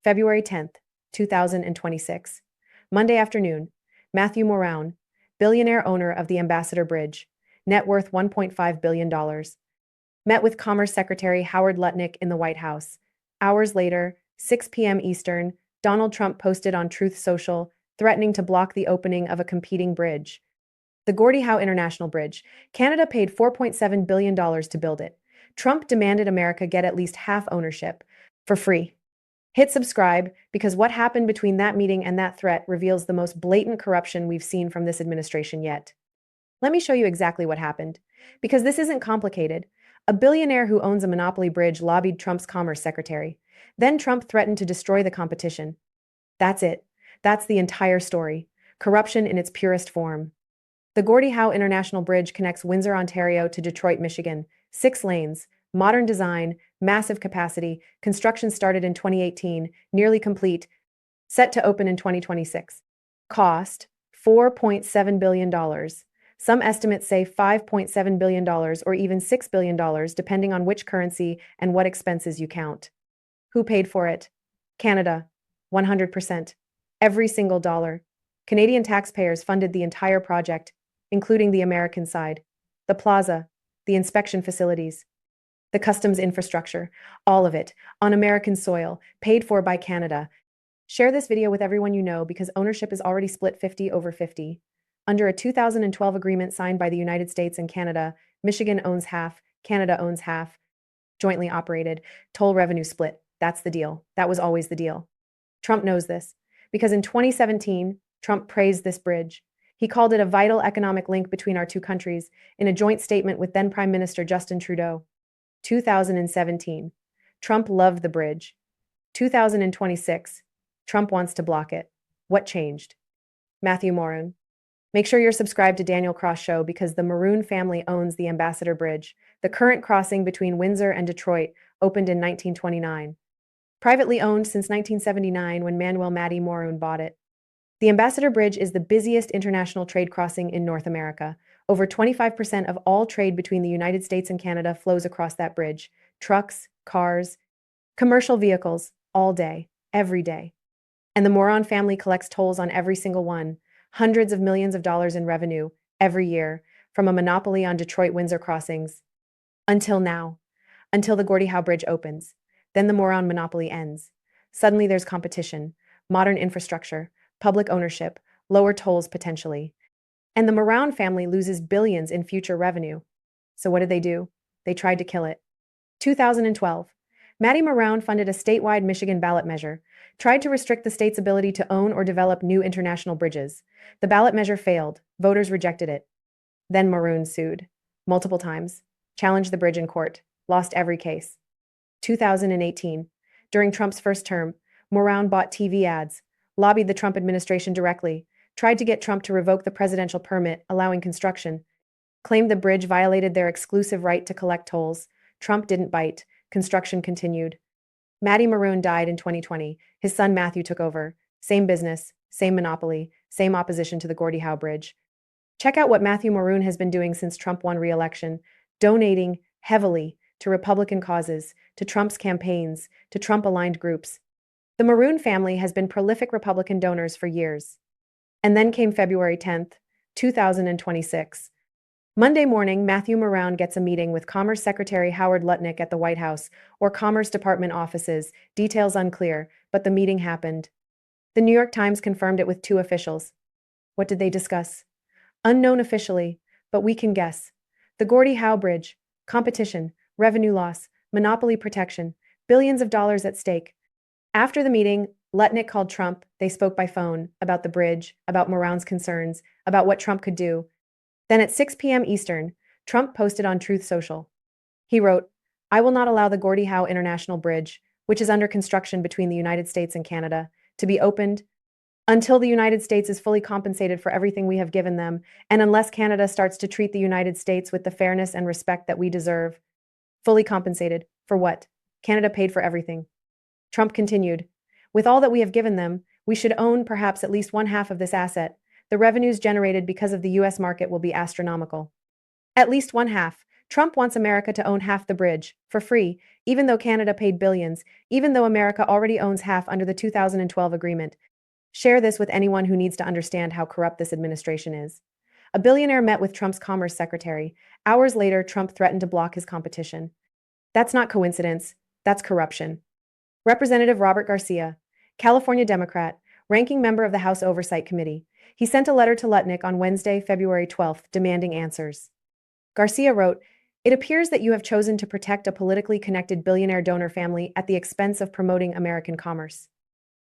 February 10th, 2026. Monday afternoon. Matthew Moran, billionaire owner of the Ambassador Bridge, net worth $1.5 billion, met with Commerce Secretary Howard Lutnick in the White House. Hours later, 6 p.m. Eastern, Donald Trump posted on Truth Social, threatening to block the opening of a competing bridge. The Gordie Howe International Bridge. Canada paid $4.7 billion to build it. Trump demanded America get at least half ownership for free. Hit subscribe because what happened between that meeting and that threat reveals the most blatant corruption we've seen from this administration yet. Let me show you exactly what happened. Because this isn't complicated. A billionaire who owns a monopoly bridge lobbied Trump's Commerce Secretary. Then Trump threatened to destroy the competition. That's it. That's the entire story. Corruption in its purest form. The Gordie Howe International Bridge connects Windsor, Ontario to Detroit, Michigan. 6 lanes, modern design, massive capacity. Construction started in 2018, nearly complete, set to open in 2026. Cost $4.7 billion. Some estimates say $5.7 billion or even $6 billion, depending on which currency and what expenses you count. Who paid for it? Canada. 100%. Every single dollar. Canadian taxpayers funded the entire project, including the American side. The plaza, the inspection facilities, the customs infrastructure, all of it, on American soil, paid for by Canada. Share this video with everyone you know because ownership is already split 50-50. Under a 2012 agreement signed by the United States and Canada, Michigan owns half, Canada owns half. Jointly operated, toll revenue split. That's the deal. That was always the deal. Trump knows this, because in 2017, Trump praised this bridge. He called it a vital economic link between our two countries in a joint statement with then Prime Minister Justin Trudeau. 2017. Trump loved the bridge. 2026. Trump wants to block it. What changed? Matthew Moran. Make sure you're subscribed to Daniel Cross Show because the Maroon family owns the Ambassador Bridge. The current crossing between Windsor and Detroit opened in 1929. Privately owned since 1979 when Manuel Matty Moran bought it. The Ambassador Bridge is the busiest international trade crossing in North America. Over 25% of all trade between the United States and Canada flows across that bridge. Trucks, cars, commercial vehicles, all day, every day. And the Moran family collects tolls on every single one, hundreds of millions of dollars in revenue every year from a monopoly on Detroit-Windsor crossings. Until now. Until the Gordie Howe Bridge opens. Then the Moran monopoly ends. Suddenly there's competition, modern infrastructure, public ownership, lower tolls potentially. And the Moran family loses billions in future revenue. So what did they do? They tried to kill it. 2012. Matty Moran funded a statewide Michigan ballot measure, tried to restrict the state's ability to own or develop new international bridges. The ballot measure failed. Voters rejected it. Then Moran sued. Multiple times. Challenged the bridge in court. Lost every case. 2018. During Trump's first term, Moran bought TV ads, lobbied the Trump administration directly, tried to get Trump to revoke the presidential permit allowing construction, claimed the bridge violated their exclusive right to collect tolls. Trump didn't bite. Construction continued. Matty Moran died in 2020. His son Matthew took over. Same business, same monopoly, same opposition to the Gordie Howe Bridge. Check out what Matthew Moran has been doing since Trump won re-election, donating heavily to Republican causes, to Trump's campaigns, to Trump-aligned groups. The Moran family has been prolific Republican donors for years. And then came February 10th, 2026. Monday morning, Matthew Moran gets a meeting with Commerce Secretary Howard Lutnick at the White House or Commerce Department offices, details unclear, but the meeting happened. The New York Times confirmed it with 2 officials. What did they discuss? Unknown officially, but we can guess. The Gordie Howe Bridge, competition, revenue loss, monopoly protection, billions of dollars at stake. After the meeting, Lutnick called Trump. They spoke by phone about the bridge, about Moran's concerns, about what Trump could do. Then at 6 p.m. Eastern, Trump posted on Truth Social. He wrote, "I will not allow the Gordie Howe International Bridge, which is under construction between the United States and Canada, to be opened until the United States is fully compensated for everything we have given them, and unless Canada starts to treat the United States with the fairness and respect that we deserve." Fully compensated. For what? Canada paid for everything. Trump continued, "With all that we have given them, we should own perhaps at least 1/2 of this asset. The revenues generated because of the U.S. market will be astronomical. At least 1/2. Trump wants America to own half the bridge, for free, even though Canada paid billions, even though America already owns half under the 2012 agreement. Share this with anyone who needs to understand how corrupt this administration is. A billionaire met with Trump's Commerce Secretary. Hours later, Trump threatened to block his competition. That's not coincidence, that's corruption. Representative Robert Garcia, California Democrat, ranking member of the House Oversight Committee. He sent a letter to Lutnick on Wednesday, February 12th, demanding answers. Garcia wrote, "It appears that you have chosen to protect a politically connected billionaire donor family at the expense of promoting American commerce."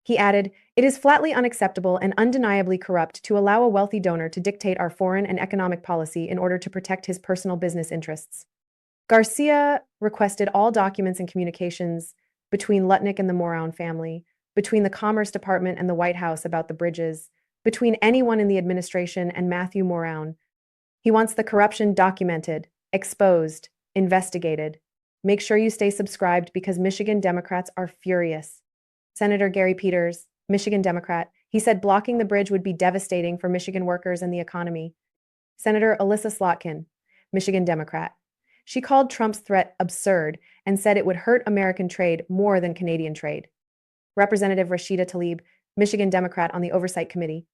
He added, "It is flatly unacceptable and undeniably corrupt to allow a wealthy donor to dictate our foreign and economic policy in order to protect his personal business interests." Garcia requested all documents and communications between Lutnick and the Moran family, between the Commerce Department and the White House about the bridges, between anyone in the administration and Matthew Moran. He wants the corruption documented, exposed, investigated. Make sure you stay subscribed because Michigan Democrats are furious. Senator Gary Peters, Michigan Democrat, he said blocking the bridge would be devastating for Michigan workers and the economy. Senator Alyssa Slotkin, Michigan Democrat. She called Trump's threat absurd and said it would hurt American trade more than Canadian trade. Representative Rashida Tlaib, Michigan Democrat on the Oversight Committee.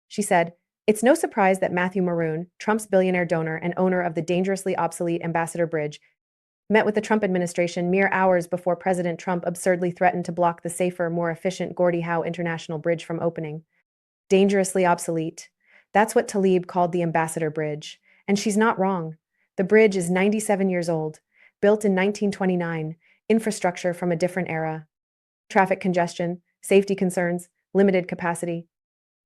She said, "It's no surprise that Matthew Maroon, Trump's billionaire donor and owner of the dangerously obsolete Ambassador Bridge, met with the Trump administration mere hours before President Trump absurdly threatened to block the safer, more efficient Gordie Howe International Bridge from opening. Dangerously obsolete. That's what Tlaib called the Ambassador Bridge. And she's not wrong. The bridge is 97 years old, built in 1929, infrastructure from a different era. Traffic congestion, safety concerns, limited capacity.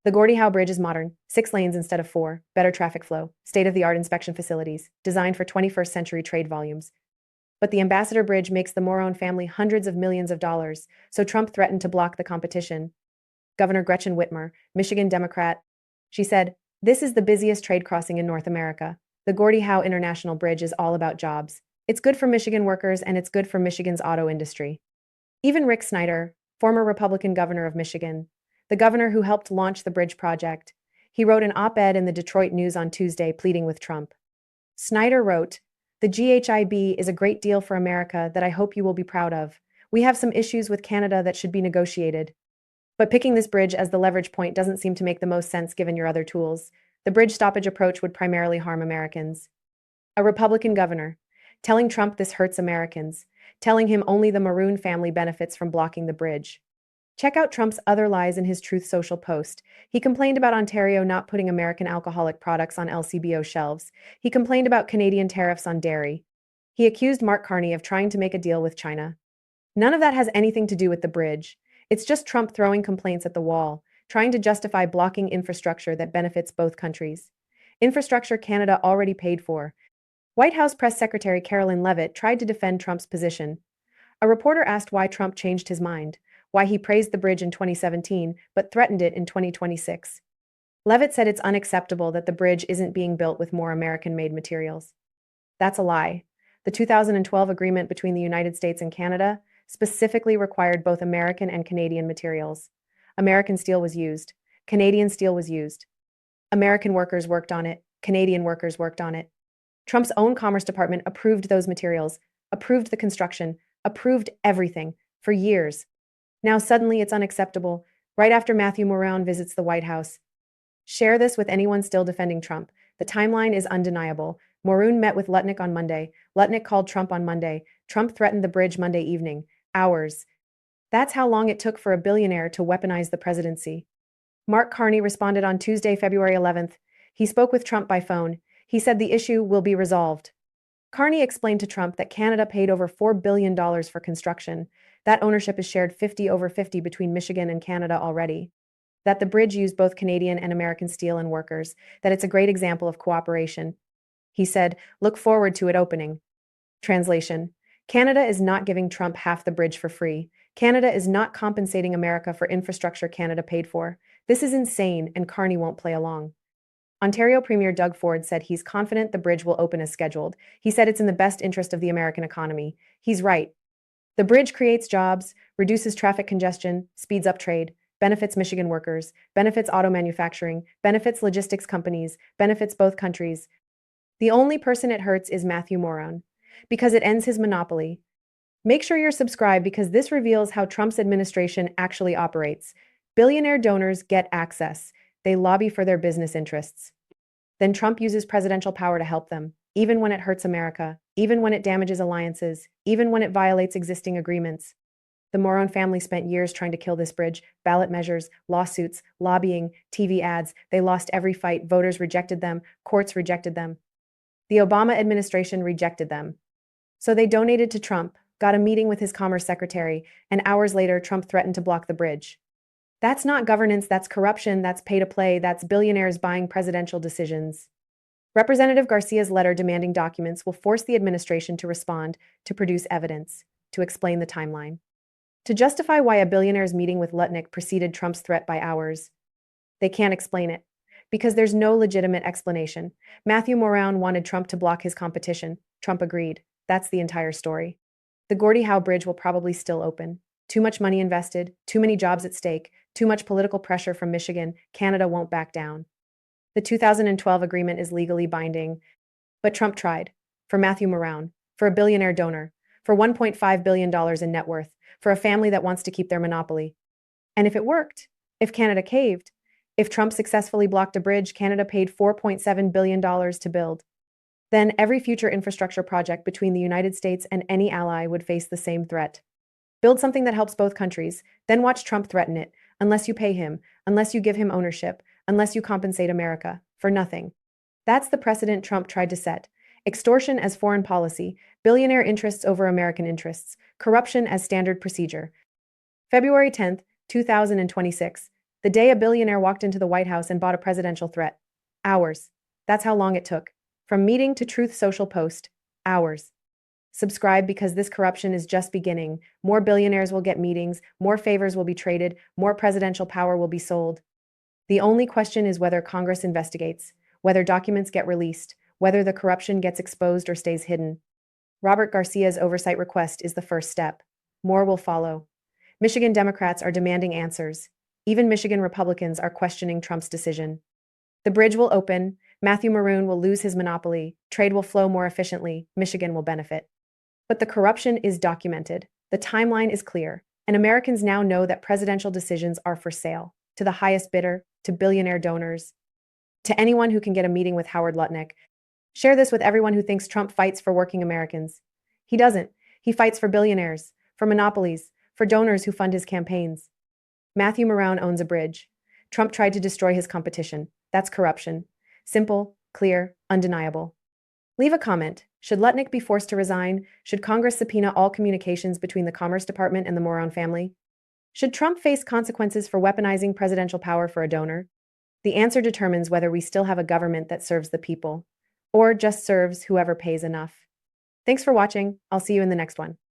The Gordie Howe Bridge is modern, 6 lanes instead of 4, better traffic flow, state-of-the-art inspection facilities, designed for 21st century trade volumes. But the Ambassador Bridge makes the Moran family hundreds of millions of dollars, so Trump threatened to block the competition." Governor Gretchen Whitmer, Michigan Democrat, she said, "This is the busiest trade crossing in North America. The Gordie Howe International Bridge is all about jobs. It's good for Michigan workers and it's good for Michigan's auto industry." Even Rick Snyder, former Republican governor of Michigan, the governor who helped launch the bridge project, he wrote an op-ed in the Detroit News on Tuesday pleading with Trump. Snyder wrote, "The GHIB is a great deal for America that I hope you will be proud of. We have some issues with Canada that should be negotiated. But picking this bridge as the leverage point doesn't seem to make the most sense given your other tools. The bridge stoppage approach would primarily harm Americans." A Republican governor, telling Trump this hurts Americans, telling him only the Maroon family benefits from blocking the bridge. Check out Trump's other lies in his Truth Social post. He complained about Ontario not putting American alcoholic products on LCBO shelves. He complained about Canadian tariffs on dairy. He accused Mark Carney of trying to make a deal with China. None of that has anything to do with the bridge. It's just Trump throwing complaints at the wall, trying to justify blocking infrastructure that benefits both countries. Infrastructure Canada already paid for. White House Press Secretary Carolyn Leavitt tried to defend Trump's position. A reporter asked why Trump changed his mind, why he praised the bridge in 2017 but threatened it in 2026. Leavitt said it's unacceptable that the bridge isn't being built with more American-made materials. That's a lie. The 2012 agreement between the United States and Canada specifically required both American and Canadian materials. American steel was used. Canadian steel was used. American workers worked on it. Canadian workers worked on it. Trump's own Commerce Department approved those materials, approved the construction, approved everything, for years. Now suddenly it's unacceptable, right after Matthew Moran visits the White House. Share this with anyone still defending Trump. The timeline is undeniable. Moran met with Lutnick on Monday. Lutnick called Trump on Monday. Trump threatened the bridge Monday evening. Hours. That's how long it took for a billionaire to weaponize the presidency. Mark Carney responded on Tuesday, February 11th. He spoke with Trump by phone. He said the issue will be resolved. Carney explained to Trump that Canada paid over $4 billion for construction. That ownership is shared 50-50 between Michigan and Canada already. That the bridge used both Canadian and American steel and workers. That it's a great example of cooperation. He said, "Look forward to it opening." Translation: Canada is not giving Trump half the bridge for free. Canada is not compensating America for infrastructure Canada paid for. This is insane, and Carney won't play along. Ontario Premier Doug Ford said he's confident the bridge will open as scheduled. He said it's in the best interest of the American economy. He's right. The bridge creates jobs, reduces traffic congestion, speeds up trade, benefits Michigan workers, benefits auto manufacturing, benefits logistics companies, benefits both countries. The only person it hurts is Matthew Moron, because it ends his monopoly. Make sure you're subscribed because this reveals how Trump's administration actually operates. Billionaire donors get access. They lobby for their business interests. Then Trump uses presidential power to help them, even when it hurts America, even when it damages alliances, even when it violates existing agreements. The Moron family spent years trying to kill this bridge: ballot measures, lawsuits, lobbying, TV ads. They lost every fight. Voters rejected them, courts rejected them. The Obama administration rejected them. So they donated to Trump, got a meeting with his Commerce Secretary, and hours later, Trump threatened to block the bridge. That's not governance, that's corruption, that's pay to play, that's billionaires buying presidential decisions. Representative Garcia's letter demanding documents will force the administration to respond, to produce evidence, to explain the timeline, to justify why a billionaire's meeting with Lutnick preceded Trump's threat by hours. They can't explain it, because there's no legitimate explanation. Matthew Moran wanted Trump to block his competition. Trump agreed. That's the entire story. The Gordie Howe Bridge will probably still open. Too much money invested, too many jobs at stake, too much political pressure from Michigan. Canada won't back down. The 2012 agreement is legally binding, but Trump tried. For Matthew Moran, for a billionaire donor, for $1.5 billion in net worth, for a family that wants to keep their monopoly. And if it worked, if Canada caved, if Trump successfully blocked a bridge Canada paid $4.7 billion to build, then every future infrastructure project between the United States and any ally would face the same threat. Build something that helps both countries, then watch Trump threaten it, unless you pay him, unless you give him ownership, unless you compensate America, for nothing. That's the precedent Trump tried to set. Extortion as foreign policy, billionaire interests over American interests, corruption as standard procedure. February 10th, 2026, the day a billionaire walked into the White House and bought a presidential threat. Hours. That's how long it took. From meeting to Truth Social post. Hours. Subscribe because this corruption is just beginning. More billionaires will get meetings, more favors will be traded, more presidential power will be sold. The only question is whether Congress investigates, whether documents get released, whether the corruption gets exposed or stays hidden. Robert Garcia's oversight request is the first step. More will follow. Michigan Democrats are demanding answers. Even Michigan Republicans are questioning Trump's decision. The bridge will open, Matthew Maroon will lose his monopoly, trade will flow more efficiently, Michigan will benefit. But the corruption is documented. The timeline is clear, and Americans now know that presidential decisions are for sale, to the highest bidder, to billionaire donors, to anyone who can get a meeting with Howard Lutnick. Share this with everyone who thinks Trump fights for working Americans. He doesn't. He fights for billionaires, for monopolies, for donors who fund his campaigns. Matthew Moran owns a bridge. Trump tried to destroy his competition. That's corruption. Simple, clear, undeniable. Leave a comment. Should Lutnick be forced to resign? Should Congress subpoena all communications between the Commerce Department and the Moran family? Should Trump face consequences for weaponizing presidential power for a donor? The answer determines whether we still have a government that serves the people, or just serves whoever pays enough. Thanks for watching. I'll see you in the next one.